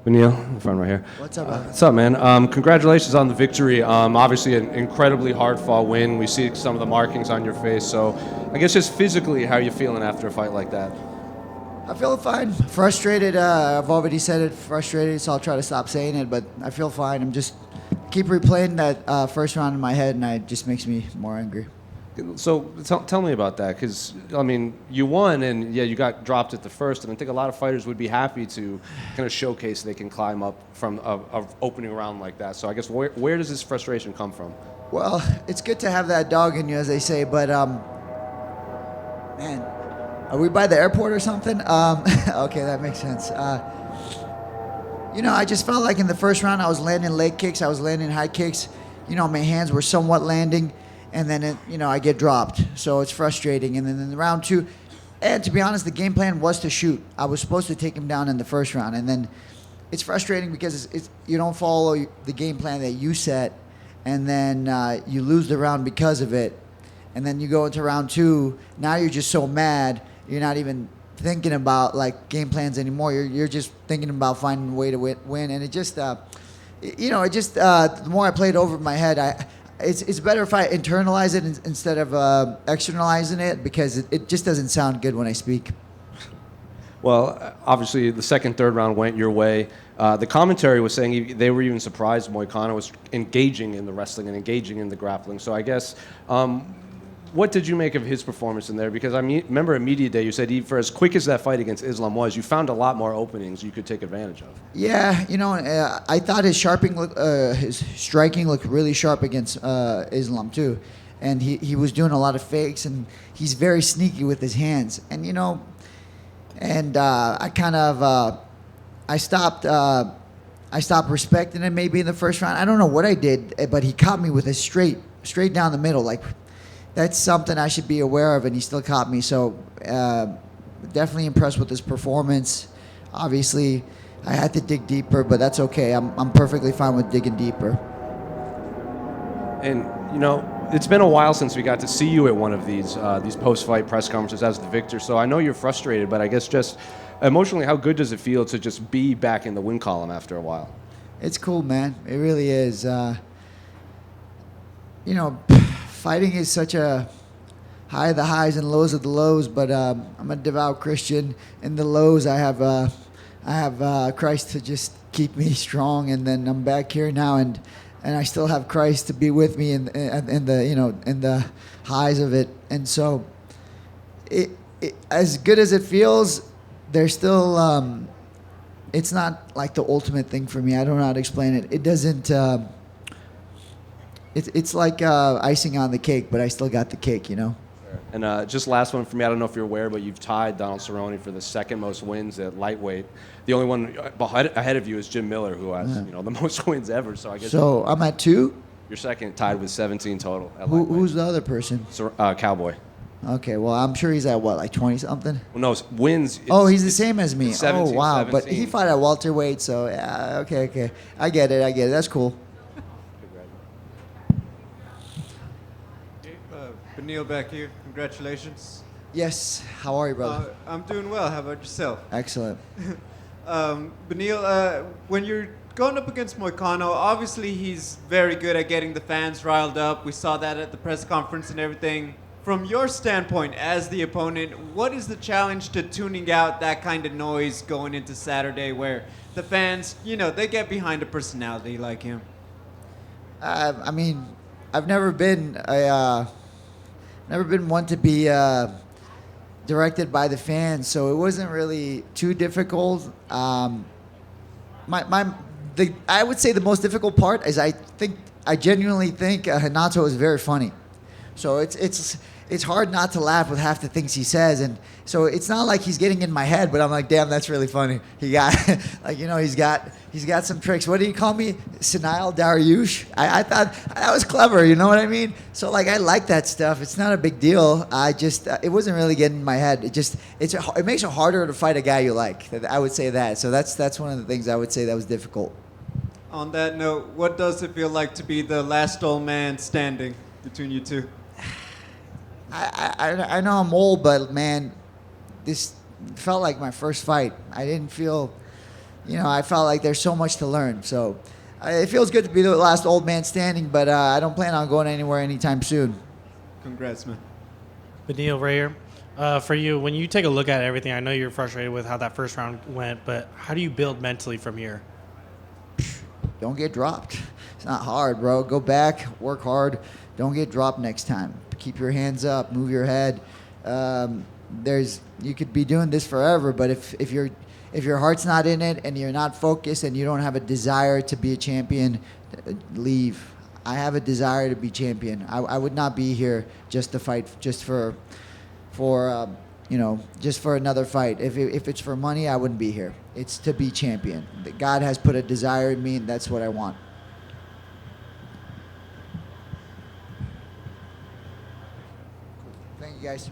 Beneil, front right here. What's up, man? What's up, man? Congratulations on the victory. Obviously, an incredibly hard-fought win. We see some of the markings on your face. So, I guess just physically, how are you feeling after a fight like that? I feel fine. Frustrated. I've already said it. Frustrated, so I'll try to stop saying it. But I feel fine. I'm just keep replaying that first round in my head, and it just makes me more angry. So, tell me about that, because I mean, you won, and yeah, you got dropped at the first, and I think a lot of fighters would be happy to kind of showcase they can climb up from a opening round like that. So, I guess where does this frustration come from? Well, it's good to have that dog in you, as they say. But man, are we by the airport or something? Okay, that makes sense. I just felt like in the first round I was landing leg kicks, I was landing high kicks. My hands were somewhat landing, and then I get dropped. So it's frustrating. And then in round two, and to be honest, the game plan was to shoot. I was supposed to take him down in the first round, and then it's frustrating because you don't follow the game plan that you set, and then you lose the round because of it. And then you go into round two. Now you're just so mad. You're not even thinking about like game plans anymore. You're just thinking about finding a way to win. And it just, the more I play it over in my head, it's better if I internalize it instead of externalizing it, because it just doesn't sound good when I speak. Well, obviously, the second, third round went your way. The commentary was saying they were even surprised Moicano was engaging in the wrestling and engaging in the grappling. So I guess, what did you make of his performance in there? Because I remember at Media Day, you said for as quick as that fight against Islam was, you found a lot more openings you could take advantage of. Yeah, I thought his striking looked really sharp against Islam too, and he was doing a lot of fakes, and he's very sneaky with his hands, and I kind of I stopped respecting him maybe in the first round. I don't know what I did, but he caught me with a straight down the middle. Like, that's something I should be aware of, and he still caught me. So definitely impressed with his performance. Obviously, I had to dig deeper, but that's okay. I'm perfectly fine with digging deeper. And it's been a while since we got to see you at one of these post-fight press conferences as the victor. So I know you're frustrated, but I guess just emotionally, how good does it feel to just be back in the win column after a while? It's cool, man. It really is. Fighting is such a high of the highs and lows of the lows, but I'm a devout Christian. In the lows, I have Christ to just keep me strong, and then I'm back here now, and I still have Christ to be with me in the highs of it. And so, it as good as it feels, there's still it's not like the ultimate thing for me. I don't know how to explain it. It doesn't. It's like icing on the cake, but I still got the cake, And just last one for me, I don't know if you're aware, but you've tied Donald Cerrone for the second most wins at lightweight. The only one ahead of you is Jim Miller, who has the most wins ever. So I guess. So I'm at 2. You're second, tied with 17 total. Who's the other person? Cowboy. Okay, well, I'm sure he's at what, like 20 something? Well, no, wins. Oh, he's the same as me. 17, oh, wow. 17. But he fought at welterweight, so yeah, okay. I get it. That's cool. Beneil back here. Congratulations. Yes. How are you, brother? I'm doing well. How about yourself? Excellent. Beneil, when you're going up against Moicano, obviously he's very good at getting the fans riled up. We saw that at the press conference and everything. From your standpoint as the opponent, what is the challenge to tuning out that kind of noise going into Saturday where the fans, they get behind a personality like him? I mean, I've never been one to be directed by the fans, so it wasn't really too difficult. I would say the most difficult part is I genuinely think Renato is very funny. So it's hard not to laugh with half the things he says, and so it's not like he's getting in my head, but I'm like, damn, that's really funny. He got he's got some tricks. What do you call me? Beneil Dariush? I thought that was clever, you know what I mean? So like I like that stuff. It's not a big deal. I just it wasn't really getting in my head. It makes it harder to fight a guy you like. I would say that. So that's one of the things I would say that was difficult. On that note, what does it feel like to be the last old man standing between you two? I know I'm old, but man, this felt like my first fight. I didn't feel I felt like there's so much to learn. So it feels good to be the last old man standing, but I don't plan on going anywhere anytime soon. Congrats, man. Beneil Dariush, for you, when you take a look at everything, I know you're frustrated with how that first round went, but how do you build mentally from here? Don't get dropped. It's not hard, bro. Go back, work hard. Don't get dropped next time. Keep your hands up, move your head. You could be doing this forever, but if your heart's not in it and you're not focused and you don't have a desire to be a champion, leave. I have a desire to be champion. I would not be here just to fight, just for another fight. If it's for money, I wouldn't be here. It's to be champion. God has put a desire in me, and that's what I want. Thank you, guys.